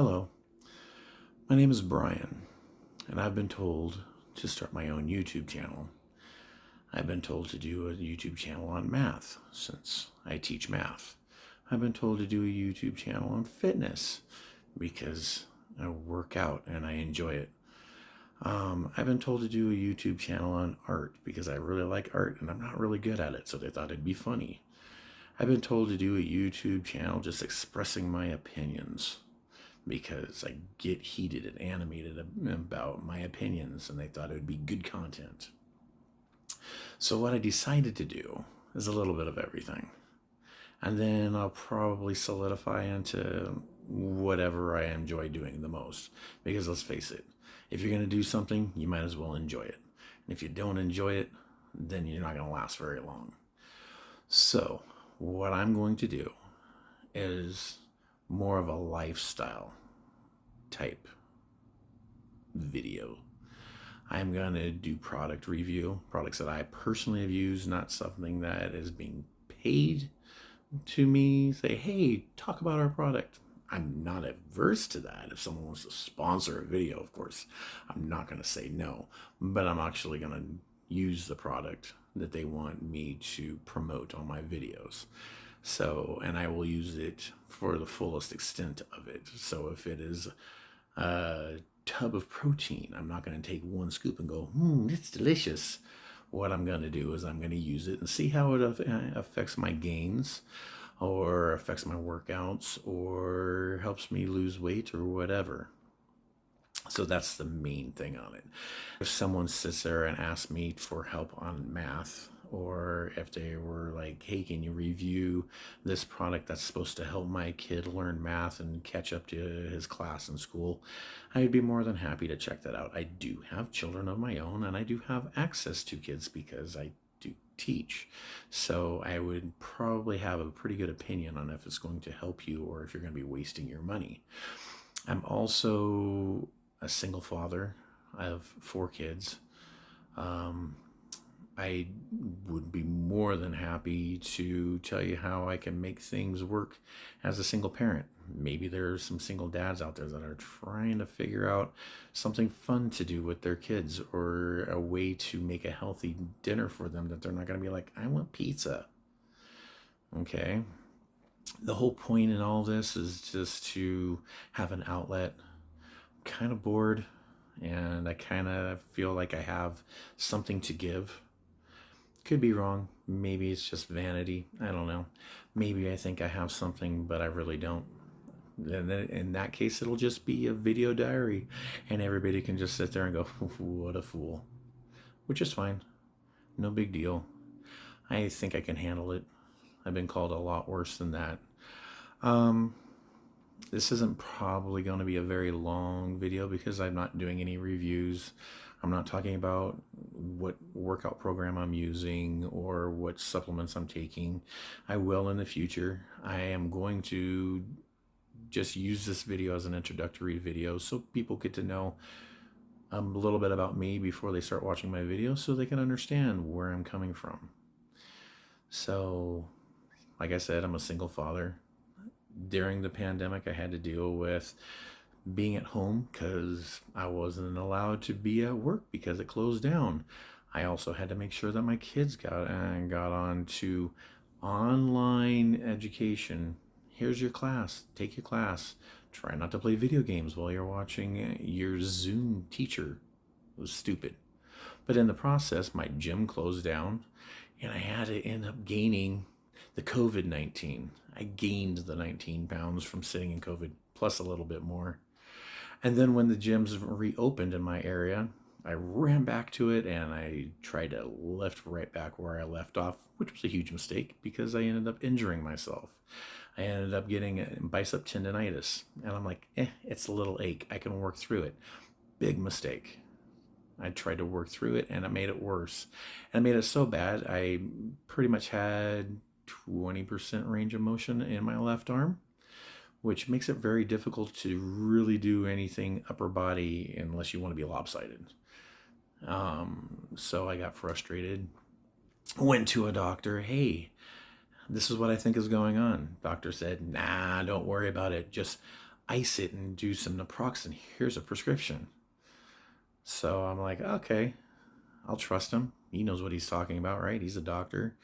Hello, my name is Brian, and I've been told to start my own YouTube channel. I've been told to do a YouTube channel on math since I teach math. I've been told to do a YouTube channel on fitness because I work out and I enjoy it. I've been told to do a YouTube channel on art because I really like art and I'm not really good at it, so they thought it'd be funny. I've been told to do a YouTube channel just expressing my opinions because I get heated and animated about my opinions and they thought it would be good content. So, what I decided to do is a little bit of everything. And then I'll probably solidify into whatever I enjoy doing the most. Because let's face it, if you're going to do something, you might as well enjoy it. And if you don't enjoy it, then you're not going to last very long. So, what I'm going to do is more of a lifestyle type video. I'm going to do product review, products that I personally have used, not something that is being paid to me. Say, hey, talk about our product. I'm not averse to that. If someone wants to sponsor a video, of course, I'm not going to say no, but I'm actually going to use the product that they want me to promote on my videos. So, and I will use it for the fullest extent of it. So if it is a tub of protein, I'm not going to take one scoop and go, it's delicious. What I'm going to do is I'm going to use it and see how it affects my gains or affects my workouts or helps me lose weight or whatever. So that's the main thing on it. If someone sits there and asks me for help on math, or if they were like, hey, can you review this product that's supposed to help my kid learn math and catch up to his class in school, I'd be more than happy to check that out. I do have children of my own, and I do have access to kids because I do teach. So I would probably have a pretty good opinion on if it's going to help you or if you're going to be wasting your money. I'm also a single father. I have 4 kids. I would be more than happy to tell you how I can make things work as a single parent. Maybe there's some single dads out there that are trying to figure out something fun to do with their kids or a way to make a healthy dinner for them that they're not going to be like, I want pizza. Okay. The whole point in all this is just to have an outlet. I'm kind of bored and I kind of feel like I have something to give. Could be wrong. Maybe it's just vanity. I don't know. Maybe I think I have something, but I really don't. And then in that case, it'll just be a video diary, and everybody can just sit there and go, what a fool. Which is fine. No big deal. I think I can handle it. I've been called a lot worse than that. This isn't probably going to be a very long video because I'm not doing any reviews. I'm not talking about what workout program I'm using or what supplements I'm taking. I will in the future. I am going to just use this video as an introductory video so people get to know a little bit about me before they start watching my videos so they can understand where I'm coming from. So, like I said, I'm a single father. During the pandemic, I had to deal with being at home because I wasn't allowed to be at work because it closed down. I also had to make sure that my kids got on to online education. Here's your class. Take your class. Try not to play video games while you're watching your Zoom teacher. It was stupid. But in the process, my gym closed down and I had to end up gaining the COVID-19. I gained the 19 pounds from sitting in COVID, plus a little bit more. And then when the gyms reopened in my area, I ran back to it and I tried to lift right back where I left off, which was a huge mistake because I ended up injuring myself. I ended up getting bicep tendonitis. And I'm like, it's a little ache. I can work through it. Big mistake. I tried to work through it and it made it worse. And it made it so bad, I pretty much had 20% range of motion in my left arm, which makes it very difficult to really do anything upper body unless you want to be lopsided. So I got frustrated, went to a doctor. Hey, this is what I think is going on. Doctor said, nah, don't worry about it. Just ice it and do some naproxen. Here's a prescription. So I'm like, okay, I'll trust him. He knows what he's talking about, right? He's a doctor.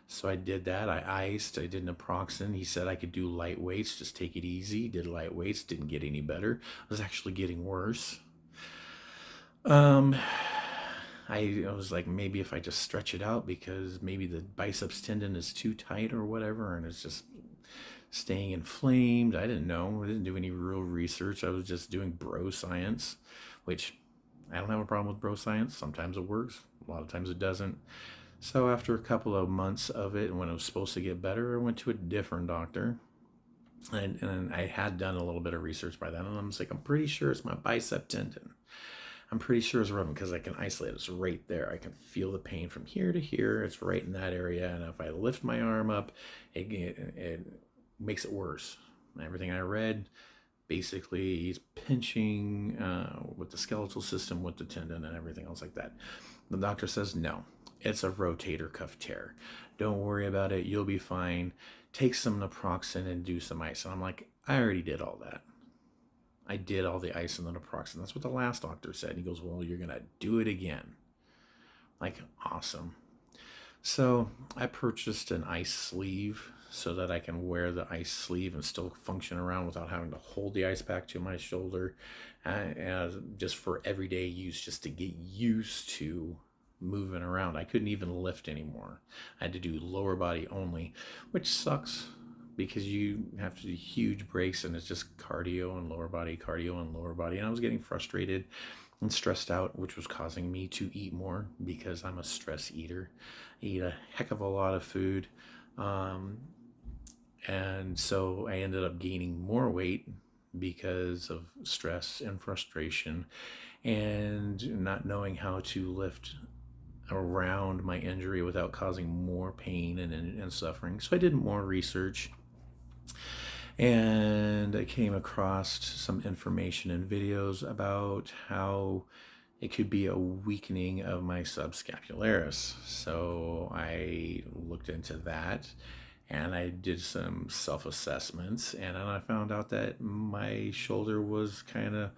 So I did that. I iced. I did naproxen. He said I could do light weights, just take it easy. Did light weights, didn't get any better. I was actually getting worse. Um, I was like, maybe if I just stretch it out because maybe the biceps tendon is too tight or whatever, and it's just staying inflamed. I didn't know. I didn't do any real research. I was just doing bro science, which I don't have a problem with bro science. Sometimes it works, a lot of times it doesn't. So after a couple of months of it, and when it was supposed to get better, I went to a different doctor. And I had done a little bit of research by then, and I'm like, I'm pretty sure it's my bicep tendon. I'm pretty sure it's rubbing because I can isolate it. It's right there. I can feel the pain from here to here. It's right in that area. And if I lift my arm up, it makes it worse. Everything I read, basically, he's pinching with the skeletal system, with the tendon, and everything else like that. The doctor says, no, it's a rotator cuff tear. Don't worry about it. You'll be fine. Take some naproxen and do some ice. And I'm like, I already did all that. I did all the ice and the naproxen. That's what the last doctor said. He goes, well, you're going to do it again. Like, awesome. So I purchased an ice sleeve so that I can wear the ice sleeve and still function around without having to hold the ice pack to my shoulder, just for everyday use, just to get used to moving around. I couldn't even lift anymore. I had to do lower body only, which sucks because you have to do huge breaks and it's just cardio and lower body, cardio and lower body. And I was getting frustrated and stressed out, which was causing me to eat more because I'm a stress eater. I eat a heck of a lot of food. And so I ended up gaining more weight because of stress and frustration and not knowing how to lift around my injury without causing more pain and suffering. So I did more research, and I came across some information and videos about how it could be a weakening of my subscapularis. So I looked into that and I did some self-assessments, and then I found out that my shoulder was kind of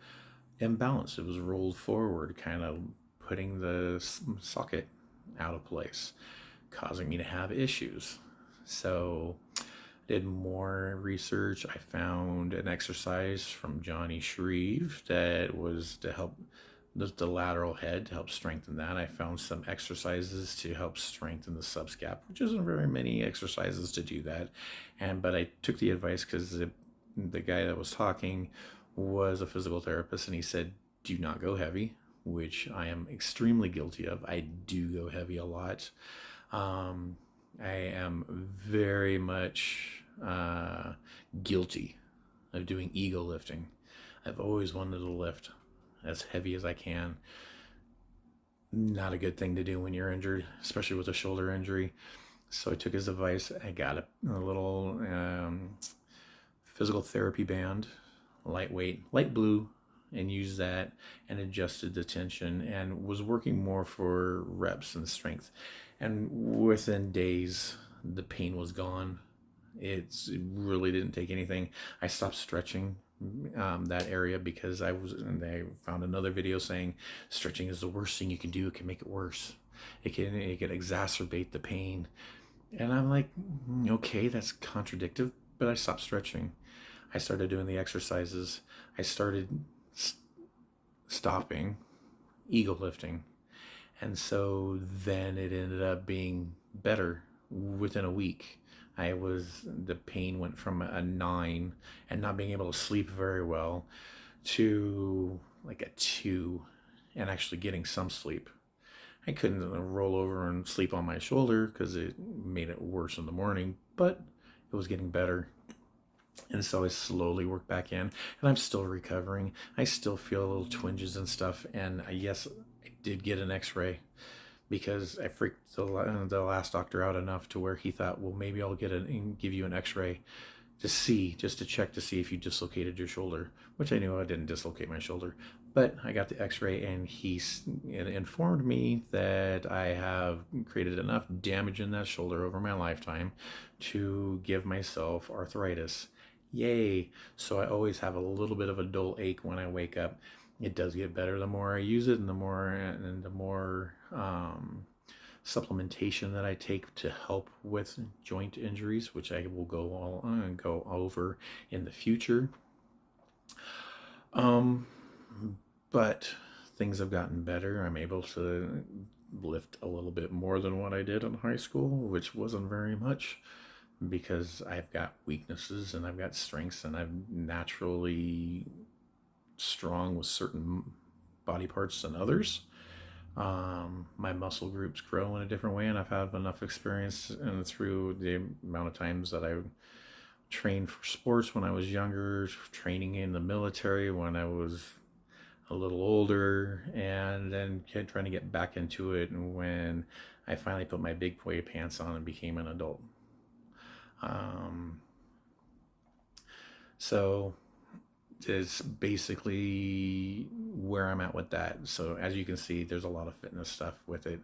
imbalanced. It was rolled forward, kind of putting the socket out of place, causing me to have issues. So did more research. I found an exercise from Johnny Shreve that was to help the lateral head, to help strengthen that. I found some exercises to help strengthen the subscap, which isn't very many exercises to do that. But I took the advice because the guy that was talking was a physical therapist, and he said, do not go heavy, which I am extremely guilty of. I do go heavy a lot. I am very much guilty of doing ego lifting. I've always wanted to lift as heavy as I can. Not a good thing to do when you're injured, especially with a shoulder injury. So I took his advice. I got a little physical therapy band, lightweight, light blue, and used that and adjusted the tension and was working more for reps and strength. And within days, the pain was gone. It really didn't take anything. I stopped stretching that area because I found another video saying stretching is the worst thing you can do. It can make it worse. It can exacerbate the pain. And I'm like, okay, that's contradictory, but I stopped stretching. I started doing the exercises. I started stopping ego lifting. And so then it ended up being better within a week. The pain went from a 9 and not being able to sleep very well to like a 2 and actually getting some sleep. I couldn't roll over and sleep on my shoulder because it made it worse in the morning, but it was getting better. And so I slowly worked back in, and I'm still recovering. I still feel little twinges and stuff. And yes, I did get an x-ray because I freaked the last doctor out enough to where he thought, well, maybe I'll give you an x-ray just to check to see if you dislocated your shoulder, which I knew I didn't dislocate my shoulder. But I got the x-ray, and he informed me that I have created enough damage in that shoulder over my lifetime to give myself arthritis. Yay. So I always have a little bit of a dull ache when I wake up. It does get better the more I use it, and the more supplementation that I take to help with joint injuries, which I will go over in the future. Um, but things have gotten better. I'm able to lift a little bit more than what I did in high school, which wasn't very much because I've got weaknesses and I've got strengths, and I'm naturally strong with certain body parts than others. My muscle groups grow in a different way, and I've had enough experience and through the amount of times that I trained for sports when I was younger, training in the military when I was a little older, and then trying to get back into it and when I finally put my big boy pants on and became an adult. Um, so is basically where I'm at with that. So as you can see, there's a lot of fitness stuff with it.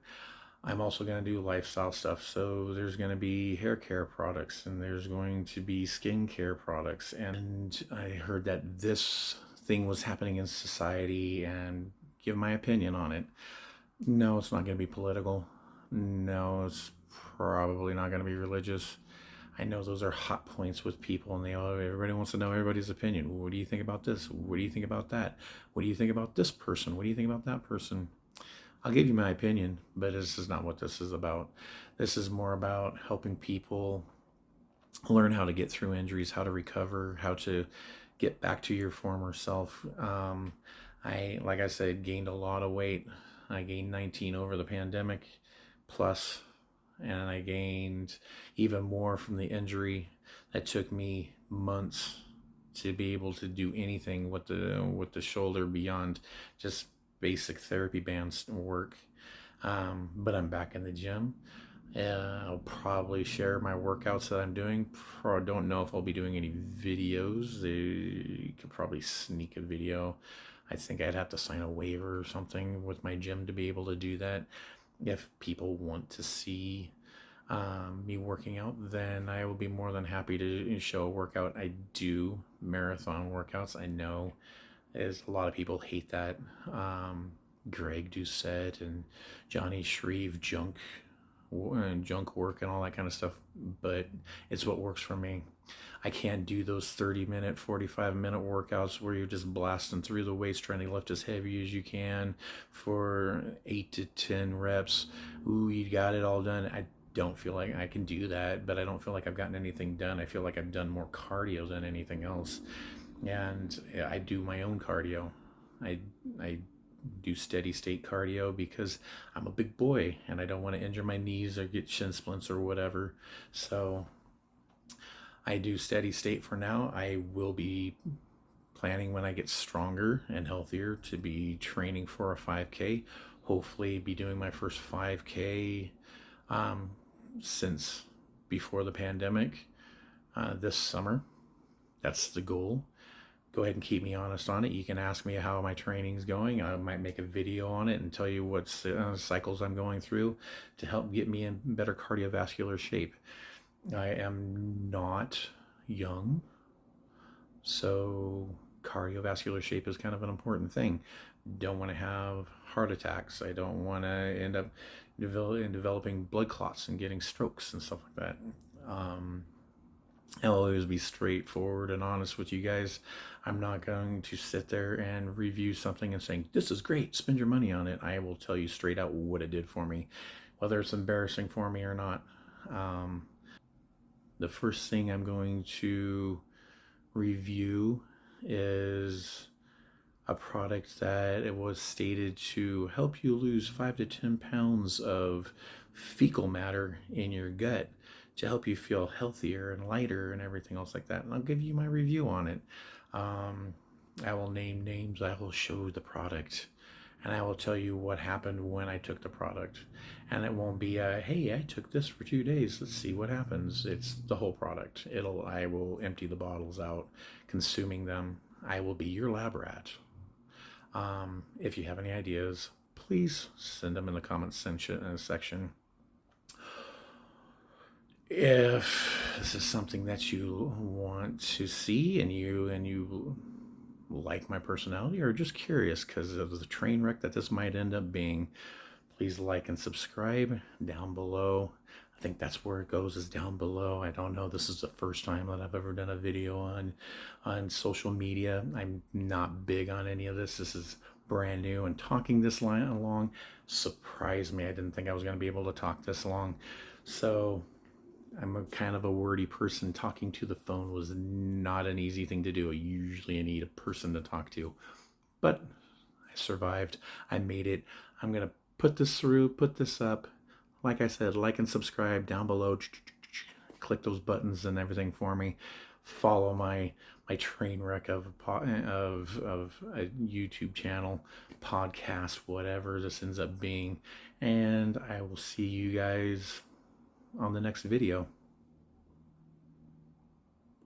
I'm also going to do lifestyle stuff. So there's going to be hair care products, and there's going to be skin care products. And I heard that this thing was happening in society and give my opinion on it. No, it's not going to be political. No, it's probably not going to be religious. I know those are hot points with people, and everybody wants to know everybody's opinion. What do you think about this? What do you think about that? What do you think about this person? What do you think about that person? I'll give you my opinion, but this is not what this is about. This is more about helping people learn how to get through injuries, how to recover, how to get back to your former self. Like I said, gained a lot of weight. I gained 19 over the pandemic plus, and I gained even more from the injury that took me months to be able to do anything with the shoulder beyond just basic therapy bands work. But I'm back in the gym. I'll probably share my workouts that I'm doing. I don't know if I'll be doing any videos. You could probably sneak a video. I think I'd have to sign a waiver or something with my gym to be able to do that. If people want to see me working out, then I will be more than happy to show a workout. I do marathon workouts. I know there's a lot of people hate that. Greg Doucette and Johnny Shreve junk work and all that kind of stuff, but it's what works for me. I can't do those 30-minute, 45-minute workouts where you're just blasting through the weights trying to lift as heavy as you can for 8 to 10 reps. Ooh, you got it all done. I don't feel like I can do that, but I don't feel like I've gotten anything done. I feel like I've done more cardio than anything else. And I do my own cardio. I do steady state cardio because I'm a big boy and I don't want to injure my knees or get shin splints or whatever. So I do steady state for now. I will be planning when I get stronger and healthier to be training for a 5K. Hopefully, be doing my first 5K um, since before the pandemic this summer. That's the goal. Go ahead and keep me honest on it. You can ask me how my training's going. I might make a video on it and tell you what cycles I'm going through to help get me in better cardiovascular shape. I am not young, so cardiovascular shape is kind of an important thing. Don't want to have heart attacks. I don't want to end up developing blood clots and getting strokes and stuff like that. I'll always be straightforward and honest with you guys. I'm not going to sit there and review something and saying, this is great, spend your money on it. I will tell you straight out what it did for me, whether it's embarrassing for me or not. The first thing I'm going to review is a product that it was stated to help you lose 5 to 10 pounds of fecal matter in your gut to help you feel healthier and lighter and everything else like that. And I'll give you my review on it. I will name names. I will show the product. And I will tell you what happened when I took the product. And it won't be hey, I took this for 2 days. Let's see what happens. It's the whole product. I will empty the bottles out, consuming them. I will be your lab rat. If you have any ideas, please send them in the comments section. If this is something that you want to see and you like my personality or just curious because of the train wreck that this might end up being, please like and subscribe down below. I think that's where it goes, is down below. I don't know. This is the first time that I've ever done a video on social media. I'm not big on any of this. This is brand new, and talking this line along surprised me. I didn't think I was going to be able to talk this long. So I'm a kind of a wordy person. Talking to the phone was not an easy thing to do. Usually I need a person to talk to, but I survived. I made it. I'm going to put this through, put this up. Like I said, like and subscribe down below. Click those buttons and everything for me. Follow my train wreck of a YouTube channel, podcast, whatever this ends up being. And I will see you guys on the next video.